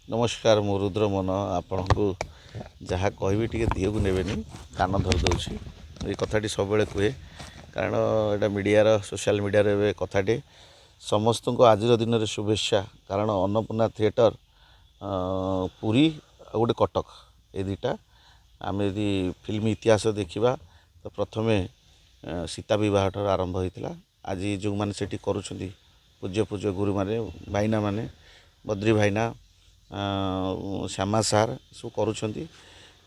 नमस्कार मु रुद्र मन आपण को जहाँ कहि टी दिहक नेबेनि कान धरदे ये कथाटी सब कहे कारण यहाँ मीडिया सोशल मीडिया कथाटे समस्त को आज दिन में शुभेच्छा कारण अन्नपूर्णा थिएटर पुरी गोटे कटक ये दुटा आम यदि फिल्म इतिहास देखा तो प्रथम सीता बह आरंभ होता आज जो मैंने से करुँच पूज्य पूज्य गुरु मैंने भाईना माने बद्री भाईना श्यामा सार सब करुँच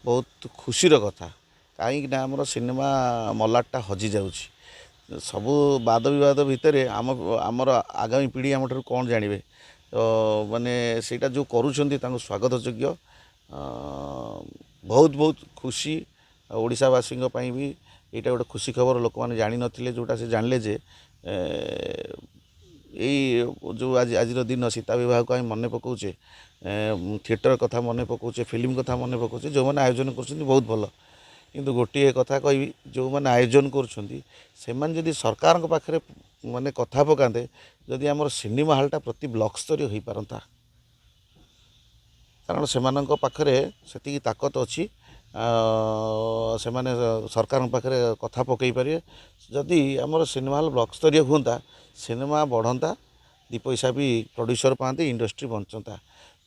बहुत खुशीर कथा कहीं आमर सिनेमा मलाटा हजि जाऊँगी सबू वाद विवाद भितर आमर आगामी पीढ़ी आम ठार कौन जानवे तो माने सेटा जो करुँच स्वागत योग्य बहुत बहुत खुशी ओडिशावासी भी यहाँ गोटे खुशी खबर लोक मैंने जान नी जोटा से जानले जे यही जो आज आज दिन सीता विवाह को मन पकाचे थिएटर कथा मन पकाचे फिल्म कथा मन पकाचे जो मैंने आयोजन कर बहुत भल किंतु गोटे कथा कहि जो मैंने आयोजन कर सरकार पाखे माने कथा पकाते जदि आम सिनेमा हॉलटा प्रति ब्लॉक स्तर हो पारंता कारण से पाखे से ताकत अच्छी से माने सरकार पाखे कथा पकई पारे जदि आमर सिनेमा हॉल ब्लॉक स्तरीय हुंता सिनेमा बढ़ंता दी पैसा भी प्रोड्यूसर पाते इंडस्ट्री बंचता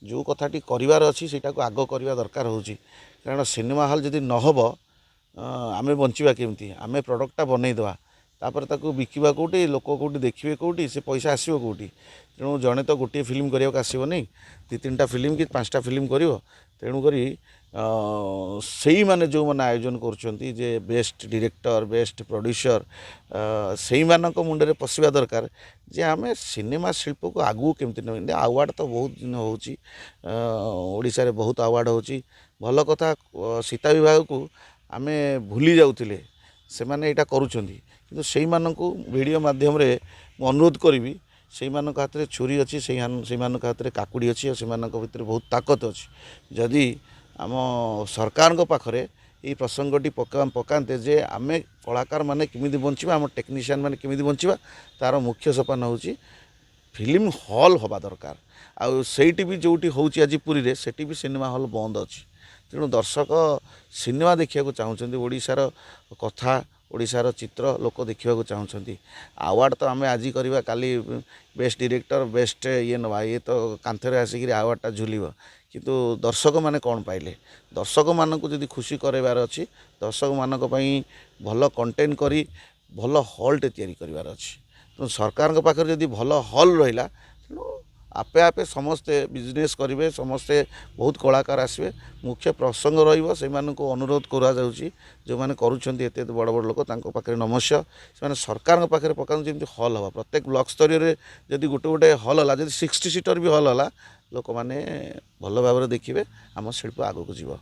जो कथाटी करार अच्छी से आग करवा दरकार होची कारण सिनेमा हॉल जदि नहब आमे बंचिबा केमती आमे प्रोडक्टटा बनईदेवा तापर ताकू बिकिबा कोटी लोक कोटी देखिए कोटी से पैसा आसो कोटी तेणु जड़े तो गोटे फिल्म करने आसो नहीं दी तीन टा फिल्म कि पांचटा फिल्म कर तेणुक से माने जो मैंने आयोजन करुँचे जे बेस्ट डायरेक्टर बेस्ट प्रोड्यूसर से मुंडे पशिबा दरकार जे आम सिनेमा शिल्प को आगू केमती नहीं अवार्ड तो बहुत दिन होशारे बहुत अवार्ड होची भल कथा सीता विभाग को आम भूली जाऊे से मैंने यहाँ करुँच कि से वीडियो माध्यम अनुरोध करी से हाथ में छुरी अच्छी से हाथ में काकुड़ी अच्छी से भितर बहुत ताकत अच्छी जदि आम सरकार पाखे ये प्रसंगटी पकाते जे आम कलाकार माने किमिदी बंचिबा आम टेक्नीशियन माने किमिदी बंचिबा तार मुख्य सोपान होची फिल्म हॉल हवा दरकार आउ सेठी भी जोटी होची आज पुरी रे सेठी भी सिनेमा हॉल बंद अच्छी तेणु दर्शक सिनेमा देखा चाहते ओडिशार कथा ओडिशार चित्र लोक देखा चाहते अवार्ड तो आम आज करवा काली बेस्ट डायरेक्टर बेस्ट ये नवा ये तो कांथरे आसिक अवार्डटा झुलिब किंतु दर्शक माने कौन पाइले दर्शक मानक जदि खुशी करार अच्छी दर्शक मानक भल कंटेंट करी भल हॉलटे तैयारी करार अच्छी तो सरकार पाखे जदि भल हॉल रहा तेणु आपे आपे समस्ते बिजनेस करेंगे समस्ते बहुत कलाकार आसवे मुख्य प्रसंग रही अनुरोध करा जो मैंने करुँच एत बड़ बड़ लोक पाखे नमस्या से सरकार पाखे पकाते जमी हल हाँ प्रत्येक ब्लॉक स्तरीय जदि गोटे गोटे हल है जब 60 सीटर भी हल है लोक मैंने भल भाव देखिए आम शिल्प आगक जीव।